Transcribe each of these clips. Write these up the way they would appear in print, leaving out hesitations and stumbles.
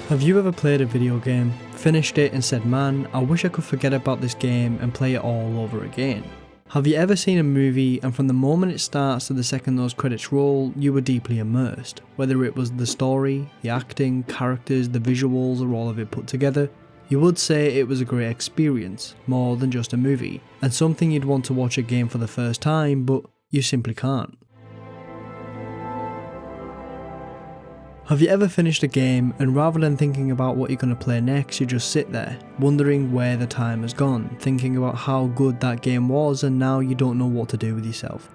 Have you ever played a video game, finished it and said, man, I wish I could forget about this game and play it all over again? Have you ever seen a movie and from the moment it starts to the second those credits roll, you were deeply immersed? Whether it was the story, the acting, characters, the visuals or all of it put together, you would say it was a great experience, more than just a movie, and something you'd want to watch again for the first time, but you simply can't. Have you ever finished a game and rather than thinking about what you're going to play next, you just sit there, wondering where the time has gone, thinking about how good that game was and now you don't know what to do with yourself?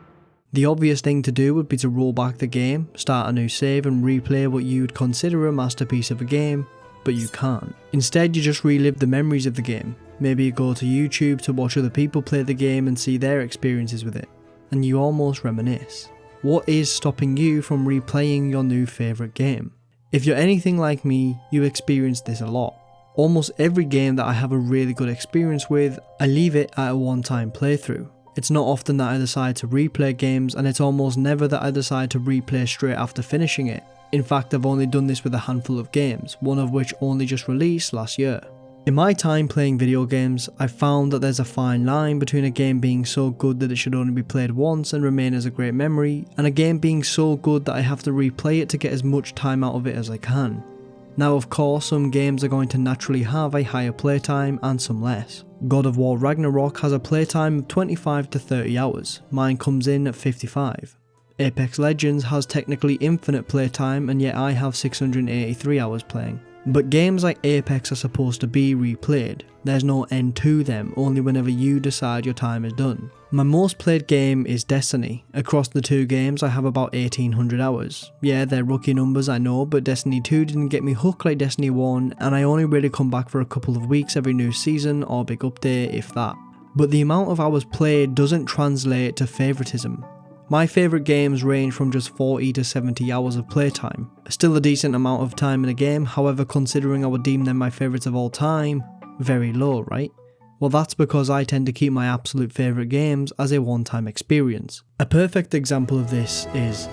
The obvious thing to do would be to roll back the game, start a new save and replay what you'd consider a masterpiece of a game, but you can't. Instead you just relive the memories of the game. Maybe you go to YouTube to watch other people play the game and see their experiences with it, and you almost reminisce. What is stopping you from replaying your new favourite game? If you're anything like me, you experience this a lot. Almost every game that I have a really good experience with, I leave it at a one-time playthrough. It's not often that I decide to replay games, and it's almost never that I decide to replay straight after finishing it. In fact, I've only done this with a handful of games, one of which only just released last year. In my time playing video games, I've found that there's a fine line between a game being so good that it should only be played once and remain as a great memory, and a game being so good that I have to replay it to get as much time out of it as I can. Now of course, some games are going to naturally have a higher playtime and some less. God of War Ragnarok has a playtime of 25 to 30 hours, mine comes in at 55. Apex Legends has technically infinite playtime and yet I have 683 hours playing. But games like Apex are supposed to be replayed. There's no end to them, only whenever you decide your time is done. My most played game is Destiny. Across the two games I have about 1800 hours. Yeah, they're rookie numbers I know, but Destiny 2 didn't get me hooked like Destiny 1 and I only really come back for a couple of weeks every new season or big update if that. But the amount of hours played doesn't translate to favouritism. My favourite games range from just 40 to 70 hours of playtime. Still a decent amount of time in a game, however considering I would deem them my favourites of all time, very low, right? Well, that's because I tend to keep my absolute favourite games as a one-time experience. A perfect example of this is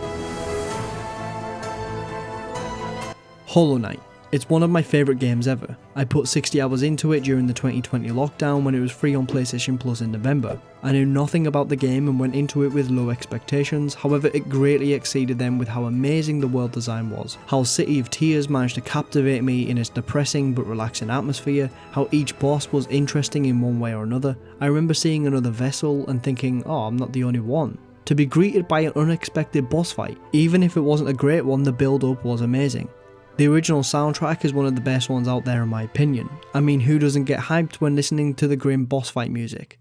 Hollow Knight. It's one of my favourite games ever. I put 60 hours into it during the 2020 lockdown when it was free on PlayStation Plus in November. I knew nothing about the game and went into it with low expectations, however it greatly exceeded them with how amazing the world design was, how City of Tears managed to captivate me in its depressing but relaxing atmosphere, how each boss was interesting in one way or another. I remember seeing another vessel and thinking, oh, I'm not the only one. To be greeted by an unexpected boss fight, even if it wasn't a great one, the build up was amazing. The original soundtrack is one of the best ones out there in my opinion. I mean, who doesn't get hyped when listening to the Grimme boss fight music?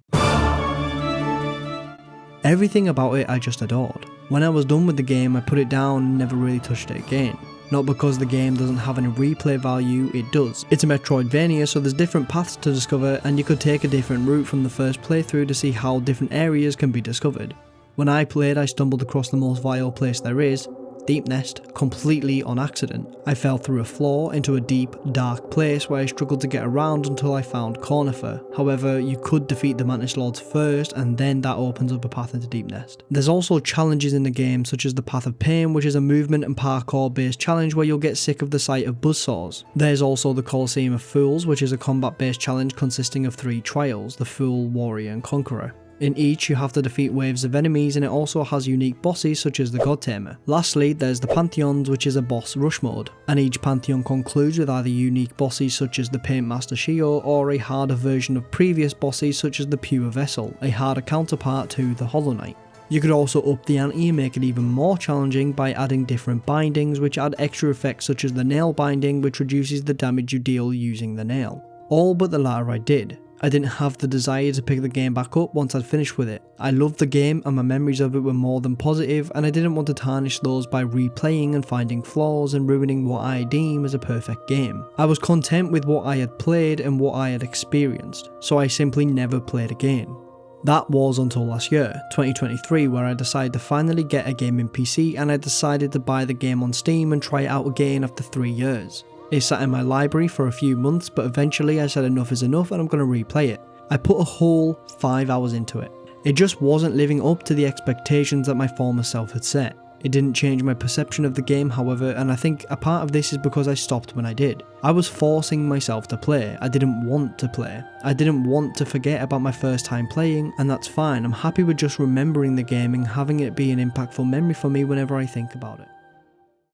Everything about it I just adored. When I was done with the game I put it down and never really touched it again. Not because the game doesn't have any replay value, it does. It's a Metroidvania, so there's different paths to discover and you could take a different route from the first playthrough to see how different areas can be discovered. When I played I stumbled across the most vile place there is, Deep Nest, completely on accident. I fell through a floor into a deep, dark place where I struggled to get around until I found Cornifer. However, you could defeat the Mantis Lords first and then that opens up a path into Deep Nest. There's also challenges in the game such as the Path of Pain, which is a movement and parkour based challenge where you'll get sick of the sight of buzzsaws. There's also the Colosseum of Fools, which is a combat based challenge consisting of 3 trials, the Fool, Warrior and Conqueror. In each you have to defeat waves of enemies and it also has unique bosses such as the God Tamer. Lastly there's the Pantheons, which is a boss rush mode, and each Pantheon concludes with either unique bosses such as the Paintmaster Shio or a harder version of previous bosses such as the Pure Vessel, a harder counterpart to the Hollow Knight. You could also up the ante and make it even more challenging by adding different bindings which add extra effects such as the nail binding which reduces the damage you deal using the nail. All but the latter I did. I didn't have the desire to pick the game back up once I'd finished with it. I loved the game and my memories of it were more than positive and I didn't want to tarnish those by replaying and finding flaws and ruining what I deem as a perfect game. I was content with what I had played and what I had experienced, so I simply never played again. That was until last year, 2023, where I decided to finally get a gaming PC and I decided to buy the game on Steam and try it out again after 3 years. It sat in my library for a few months, but eventually I said enough is enough and I'm going to replay it. I put a whole 5 hours into it. It just wasn't living up to the expectations that my former self had set. It didn't change my perception of the game, however, and I think a part of this is because I stopped when I did. I was forcing myself to play. I didn't want to play. I didn't want to forget about my first time playing, and that's fine. I'm happy with just remembering the game and having it be an impactful memory for me whenever I think about it.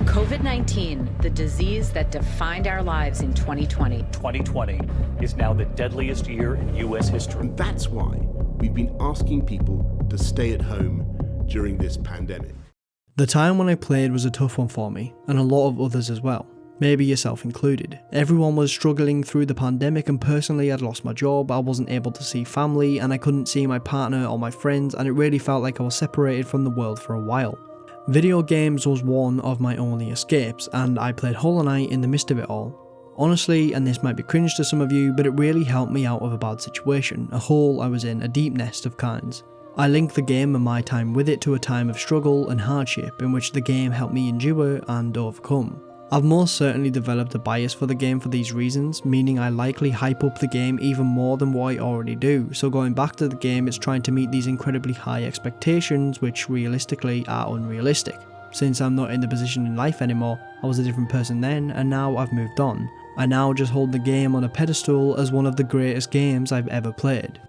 COVID-19, the disease that defined our lives in 2020. 2020 is now the deadliest year in U.S. history. And that's why we've been asking people to stay at home during this pandemic. The time when I played was a tough one for me, and a lot of others as well. Maybe yourself included. Everyone was struggling through the pandemic, and personally I'd lost my job, I wasn't able to see family, and I couldn't see my partner or my friends, and it really felt like I was separated from the world for a while. Video games was one of my only escapes, and I played Hollow Knight in the midst of it all. Honestly, and this might be cringe to some of you, but it really helped me out of a bad situation, a hole I was in, a deep nest of kinds. I linked the game and my time with it to a time of struggle and hardship in which the game helped me endure and overcome. I've most certainly developed a bias for the game for these reasons, meaning I likely hype up the game even more than what I already do, so going back to the game it's trying to meet these incredibly high expectations which realistically are unrealistic. Since I'm not in the position in life anymore, I was a different person then and now I've moved on. I now just hold the game on a pedestal as one of the greatest games I've ever played.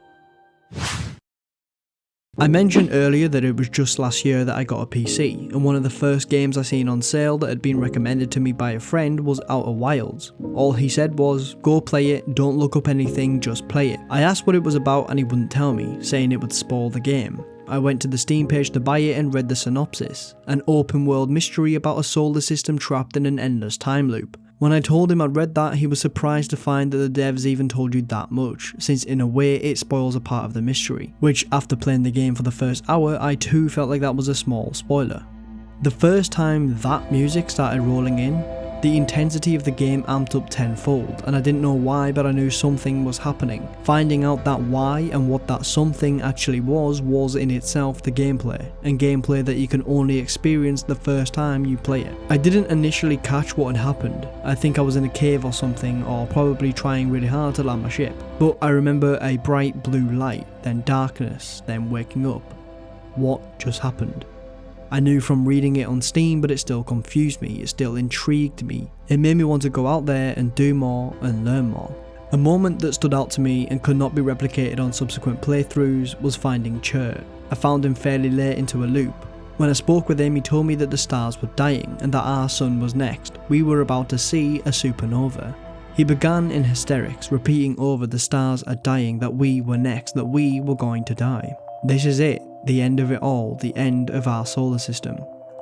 I mentioned earlier that it was just last year that I got a PC, and one of the first games I seen on sale that had been recommended to me by a friend was Outer Wilds. All he said was, go play it, don't look up anything, just play it. I asked what it was about and he wouldn't tell me, saying it would spoil the game. I went to the Steam page to buy it and read the synopsis, an open world mystery about a solar system trapped in an endless time loop. When I told him I'd read that, he was surprised to find that the devs even told you that much, since in a way it spoils a part of the mystery, which after playing the game for the first hour, I too felt like that was a small spoiler. The first time that music started rolling in, the intensity of the game amped up tenfold, and I didn't know why, but I knew something was happening. Finding out that why and what that something actually was in itself the gameplay, and gameplay that you can only experience the first time you play it. I didn't initially catch what had happened. I think I was in a cave or something, or probably trying really hard to land my ship. But I remember a bright blue light, then darkness, then waking up. What just happened? I knew from reading it on Steam, but it still confused me, it still intrigued me. It made me want to go out there and do more and learn more. A moment that stood out to me and could not be replicated on subsequent playthroughs was finding Chert. I found him fairly late into a loop. When I spoke with him, he told me that the stars were dying and that our sun was next. We were about to see a supernova. He began in hysterics, repeating over the stars are dying, that we were next, that we were going to die. This is it. The end of it all, the end of our solar system.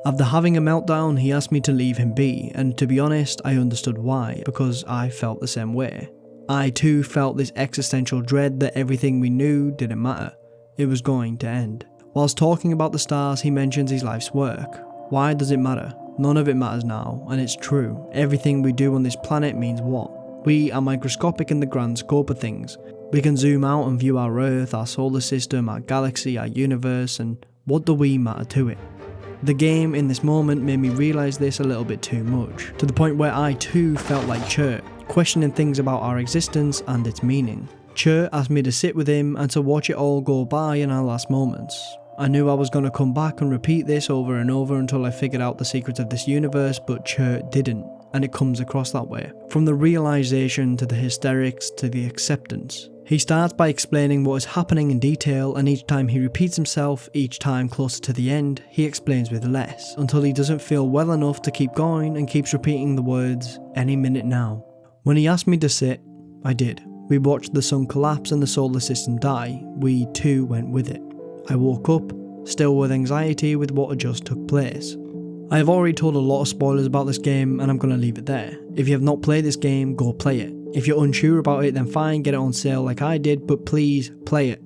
After having a meltdown, he asked me to leave him be, and to be honest, I understood why, because I felt the same way. I too felt this existential dread that everything we knew didn't matter. It was going to end. Whilst talking about the stars, he mentions his life's work. Why does it matter? None of it matters now, and it's true. Everything we do on this planet means what? We are microscopic in the grand scope of things. We can zoom out and view our Earth, our solar system, our galaxy, our universe, and what do we matter to it? The game in this moment made me realise this a little bit too much, to the point where I too felt like Chert, questioning things about our existence and its meaning. Chert asked me to sit with him and to watch it all go by in our last moments. I knew I was going to come back and repeat this over and over until I figured out the secrets of this universe, but Chert didn't, and it comes across that way. From the realisation to the hysterics to the acceptance. He starts by explaining what is happening in detail, and each time he repeats himself, each time closer to the end, he explains with less, until he doesn't feel well enough to keep going and keeps repeating the words, any minute now. When he asked me to sit, I did. We watched the sun collapse and the solar system die. We too went with it. I woke up, still with anxiety with what had just took place. I have already told a lot of spoilers about this game, and I'm going to leave it there. If you have not played this game, go play it. If you're unsure about it, then fine, get it on sale like I did, but please, play it.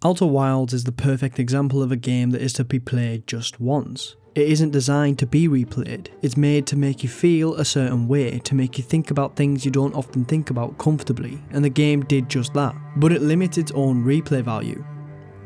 Outer Wilds is the perfect example of a game that is to be played just once. It isn't designed to be replayed, it's made to make you feel a certain way, to make you think about things you don't often think about comfortably, and the game did just that, but it limits its own replay value.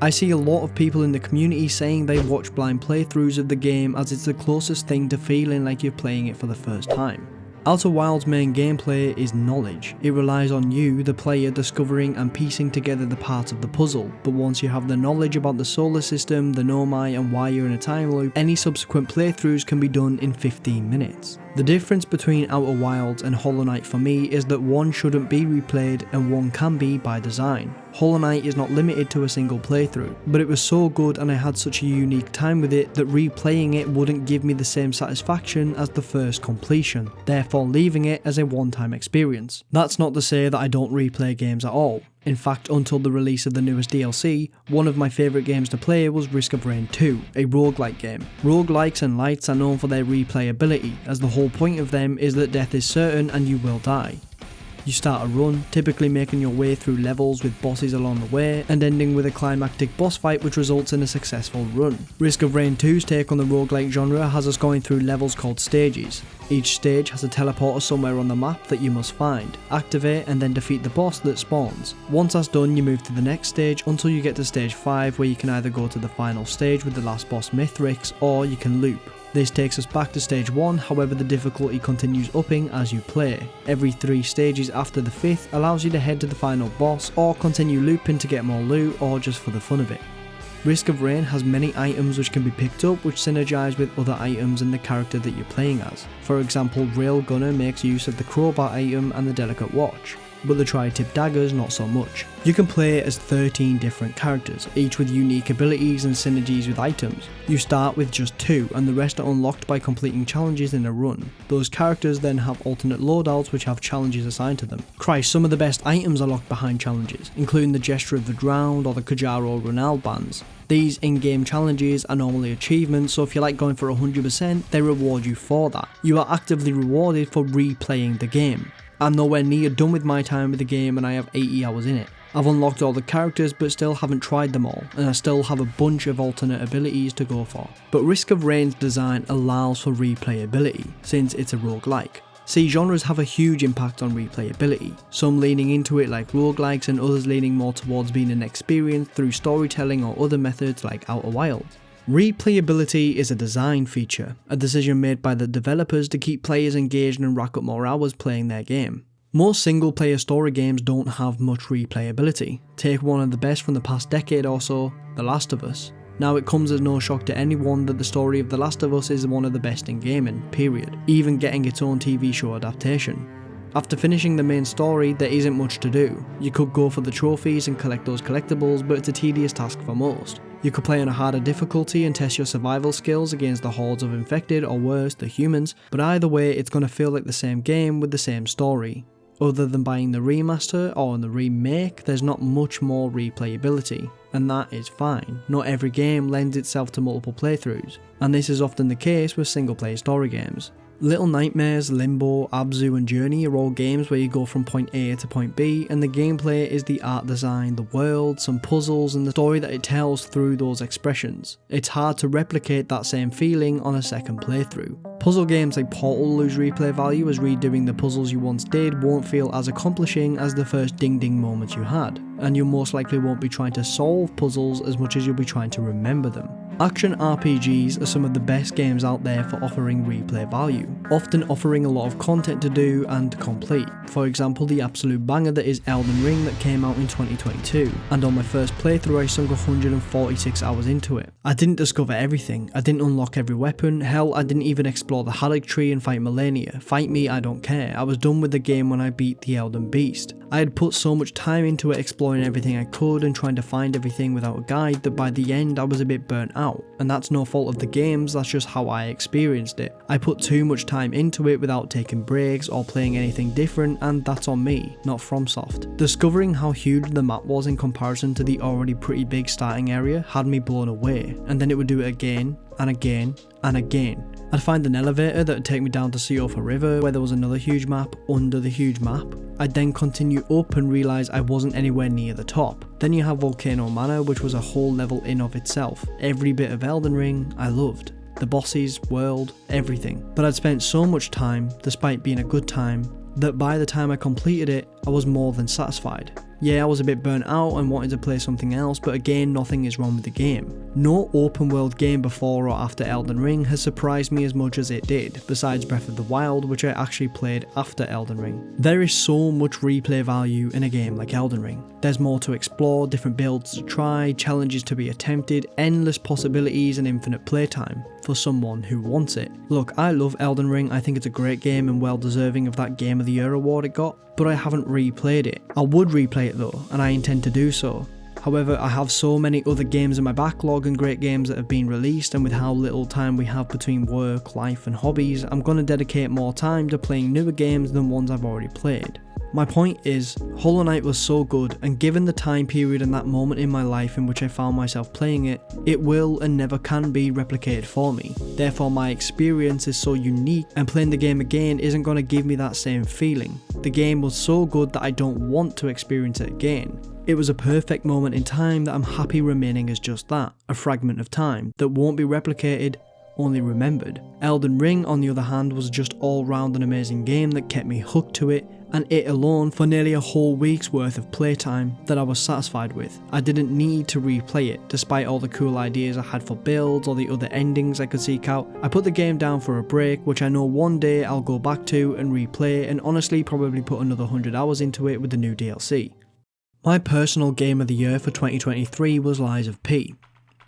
I see a lot of people in the community saying they watch blind playthroughs of the game as it's the closest thing to feeling like you're playing it for the first time. Outer Wilds' main gameplay is knowledge. It relies on you, the player, discovering and piecing together the parts of the puzzle, but once you have the knowledge about the solar system, the Nomai and why you're in a time loop, any subsequent playthroughs can be done in 15 minutes. The difference between Outer Wilds and Hollow Knight for me is that one shouldn't be replayed and one can be by design. Hollow Knight is not limited to a single playthrough, but it was so good and I had such a unique time with it that replaying it wouldn't give me the same satisfaction as the first completion, therefore leaving it as a one-time experience. That's not to say that I don't replay games at all. In fact, until the release of the newest DLC, one of my favourite games to play was Risk of Rain 2, a roguelike game. Roguelikes and lights are known for their replayability, as the whole point of them is that death is certain and you will die. You start a run, typically making your way through levels with bosses along the way, and ending with a climactic boss fight which results in a successful run. Risk of Rain 2's take on the roguelike genre has us going through levels called stages. Each stage has a teleporter somewhere on the map that you must find, activate and then defeat the boss that spawns. Once that's done, you move to the next stage until you get to stage 5, where you can either go to the final stage with the last boss Mithrix, or you can loop. This takes us back to stage 1, however the difficulty continues upping as you play. Every 3 stages after the 5th allows you to head to the final boss or continue looping to get more loot or just for the fun of it. Risk of Rain has many items which can be picked up which synergize with other items in the character that you're playing as. For example, Railgunner makes use of the crowbar item and the delicate watch, but the tri-tip daggers not so much. You can play as 13 different characters, each with unique abilities and synergies with items. You start with just 2 and the rest are unlocked by completing challenges in a run. Those characters then have alternate loadouts which have challenges assigned to them. Christ, some of the best items are locked behind challenges, including the Gesture of the Drowned or the Kajaro Runal bands. These in-game challenges are normally achievements, so if you like going for 100%, they reward you for that. You are actively rewarded for replaying the game. I'm nowhere near done with my time with the game and I have 80 hours in it. I've unlocked all the characters but still haven't tried them all, and I still have a bunch of alternate abilities to go for. But Risk of Rain's design allows for replayability, since it's a roguelike. See, genres have a huge impact on replayability, some leaning into it like roguelikes and others leaning more towards being an experience through storytelling or other methods like Outer Wilds. Replayability is a design feature, a decision made by the developers to keep players engaged and rack up more hours playing their game. Most single player story games don't have much replayability. Take one of the best from the past decade or so, The Last of Us. Now it comes as no shock to anyone that the story of The Last of Us is one of the best in gaming, period, even getting its own TV show adaptation. After finishing the main story, there isn't much to do. You could go for the trophies and collect those collectibles, but it's a tedious task for most. You could play on a harder difficulty and test your survival skills against the hordes of infected, or worse, the humans, but either way it's going to feel like the same game with the same story. Other than buying the remaster or the remake, there's not much more replayability, and that is fine. Not every game lends itself to multiple playthroughs, and this is often the case with single player story games. Little Nightmares, Limbo, Abzu and Journey are all games where you go from point A to point B, and the gameplay is the art design, the world, some puzzles and the story that it tells through those expressions. It's hard to replicate that same feeling on a second playthrough. Puzzle games like Portal lose replay value as redoing the puzzles you once did won't feel as accomplishing as the first ding ding moments you had, and you most likely won't be trying to solve puzzles as much as you'll be trying to remember them. Action RPGs are some of the best games out there for offering replay value, often offering a lot of content to do and complete. For example, the absolute banger that is Elden Ring that came out in 2022, and on my first playthrough I sunk 146 hours into it. I didn't discover everything, I didn't unlock every weapon, hell I didn't even explore the Hallownest tree and fight Malenia. Fight me, I don't care. I was done with the game when I beat the Elden Beast. I had put so much time into it exploring everything I could and trying to find everything without a guide that by the end I was a bit burnt out. And that's no fault of the games, that's just how I experienced it. I put too much time into it without taking breaks or playing anything different, and that's on me, not FromSoft. Discovering how huge the map was in comparison to the already pretty big starting area had me blown away, and then it would do it again and again and again. I'd find an elevator that would take me down to Seofa River where there was another huge map under the huge map. I'd then continue up and realise I wasn't anywhere near the top. Then you have Volcano Manor, which was a whole level in of itself. Every bit of Elden Ring I loved. The bosses, world, everything. But I'd spent so much time, despite being a good time, that by the time I completed it, I was more than satisfied. Yeah, I was a bit burnt out and wanted to play something else, but again, nothing is wrong with the game. No open world game before or after Elden Ring has surprised me as much as it did, besides Breath of the Wild, which I actually played after Elden Ring. There is so much replay value in a game like Elden Ring. There's more to explore, different builds to try, challenges to be attempted, endless possibilities and infinite playtime for someone who wants it. Look, I love Elden Ring, I think it's a great game and well deserving of that Game of the Year award it got, but I haven't replayed it. I would replay it though, and I intend to do so. However, I have so many other games in my backlog and great games that have been released, and with how little time we have between work, life and hobbies, I'm going to dedicate more time to playing newer games than ones I've already played. My point is, Hollow Knight was so good, and given the time period and that moment in my life in which I found myself playing it, it will and never can be replicated for me. Therefore my experience is so unique, and playing the game again isn't going to give me that same feeling. The game was so good that I don't want to experience it again. It was a perfect moment in time that I'm happy remaining as just that, a fragment of time that won't be replicated, only remembered. Elden Ring, on the other hand, was just all round an amazing game that kept me hooked to it, and it alone for nearly a whole week's worth of playtime that I was satisfied with. I didn't need to replay it, despite all the cool ideas I had for builds or the other endings I could seek out. I put the game down for a break, which I know one day I'll go back to and replay, and honestly probably put another 100 hours into it with the new DLC. My personal game of the year for 2023 was Lies of P.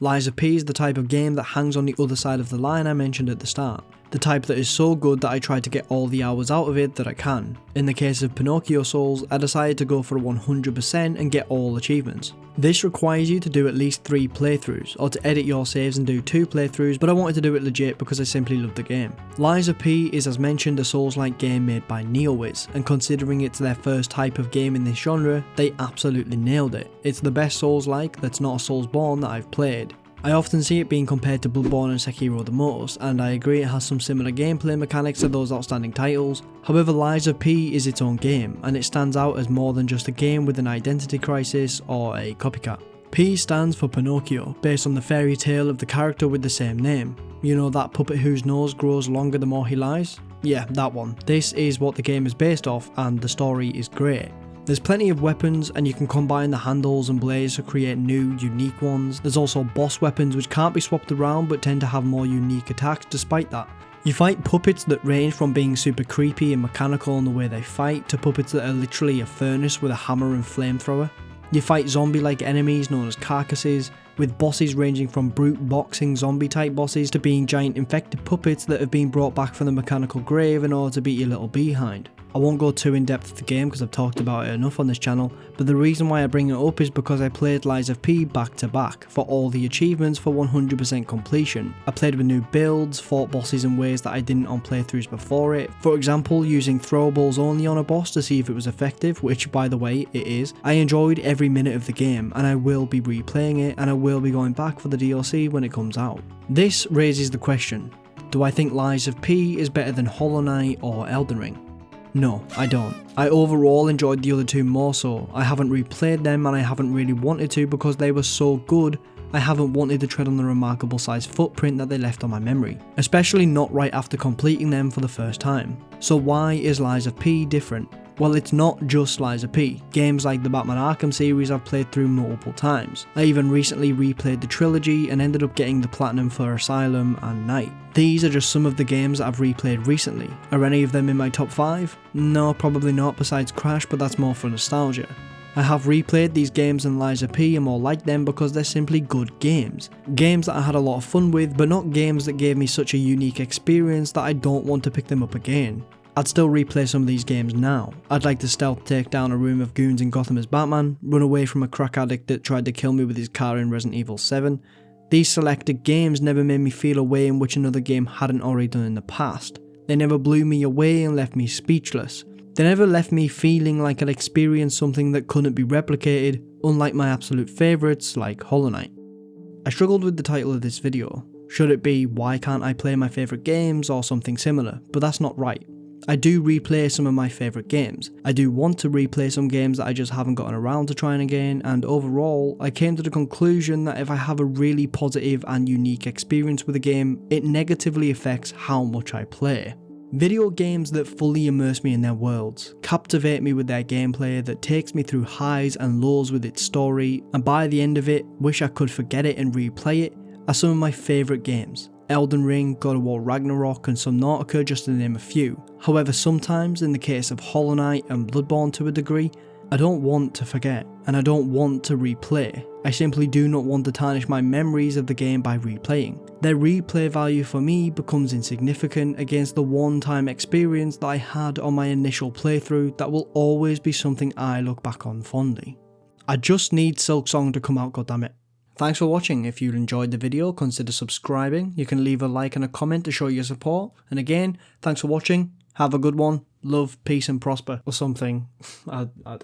Lies of P is the type of game that hangs on the other side of the line I mentioned at the start. The type that is so good that I try to get all the hours out of it that I can. In the case of Pinocchio Souls, I decided to go for 100% and get all achievements. This requires you to do at least 3 playthroughs, or to edit your saves and do 2 playthroughs, but I wanted to do it legit because I simply love the game. Lies of P is, as mentioned, a Souls-like game made by NeoWiz, and considering it's their first type of game in this genre, they absolutely nailed it. It's the best Souls-like that's not a Soulsborne that I've played. I often see it being compared to Bloodborne and Sekiro the most, and I agree it has some similar gameplay mechanics to those outstanding titles. However, Lies of P is its own game, and it stands out as more than just a game with an identity crisis or a copycat. P stands for Pinocchio, based on the fairy tale of the character with the same name. You know, that puppet whose nose grows longer the more he lies? Yeah, that one. This is what the game is based off, and the story is great. There's plenty of weapons, and you can combine the handles and blades to create new, unique ones. There's also boss weapons which can't be swapped around but tend to have more unique attacks despite that. You fight puppets that range from being super creepy and mechanical in the way they fight, to puppets that are literally a furnace with a hammer and flamethrower. You fight zombie-like enemies known as carcasses, with bosses ranging from brute boxing zombie type bosses to being giant infected puppets that have been brought back from the mechanical grave in order to beat your little behind. I won't go too in depth with the game because I've talked about it enough on this channel, but the reason why I bring it up is because I played Lies of P back to back for all the achievements for 100% completion. I played with new builds, fought bosses in ways that I didn't on playthroughs before it. For example, using throwables only on a boss to see if it was effective, which by the way it is. I enjoyed every minute of the game, and I will be replaying it, and I will be going back for the DLC when it comes out. This raises the question, do I think Lies of P is better than Hollow Knight or Elden Ring? No, I don't. I overall enjoyed the other two more so. I haven't replayed them, and I haven't really wanted to because they were so good. I haven't wanted to tread on the remarkable sized footprint that they left on my memory, especially not right after completing them for the first time. So why is Lies of P different? Well, it's not just Lies of P. Games like the Batman Arkham series I've played through multiple times. I even recently replayed the trilogy and ended up getting the platinum for Asylum and Night. These are just some of the games that I've replayed recently. Are any of them in my top 5? No, probably not, besides Crash, but that's more for nostalgia. I have replayed these games, and Lies of P are more like them because they're simply good games. Games that I had a lot of fun with, but not games that gave me such a unique experience that I don't want to pick them up again. I'd still replay some of these games now. I'd like to stealth take down a room of goons in Gotham as Batman, run away from a crack addict that tried to kill me with his car in Resident Evil 7. These selected games never made me feel a way in which another game hadn't already done in the past. They never blew me away and left me speechless. They never left me feeling like I'd experienced something that couldn't be replicated, unlike my absolute favourites like Hollow Knight. I struggled with the title of this video. Should it be Why Can't I Play My Favourite Games or something similar, but that's not right. I do replay some of my favourite games. I do want to replay some games that I just haven't gotten around to trying again, and overall, I came to the conclusion that if I have a really positive and unique experience with a game, it negatively affects how much I play. Video games that fully immerse me in their worlds, captivate me with their gameplay, that takes me through highs and lows with its story, and by the end of it, wish I could forget it and replay it, are some of my favourite games. Elden Ring, God of War Ragnarok and Subnautica, just to name a few. However, sometimes in the case of Hollow Knight and Bloodborne to a degree, I don't want to forget, and I don't want to replay. I simply do not want to tarnish my memories of the game by replaying. Their replay value for me becomes insignificant against the one-time experience that I had on my initial playthrough that will always be something I look back on fondly. I just need Silksong to come out, goddammit. Thanks for watching. If you enjoyed the video, consider subscribing. You can leave a like and a comment to show your support. And again, thanks for watching. Have a good one. Love, peace and prosper, or something. I don't know.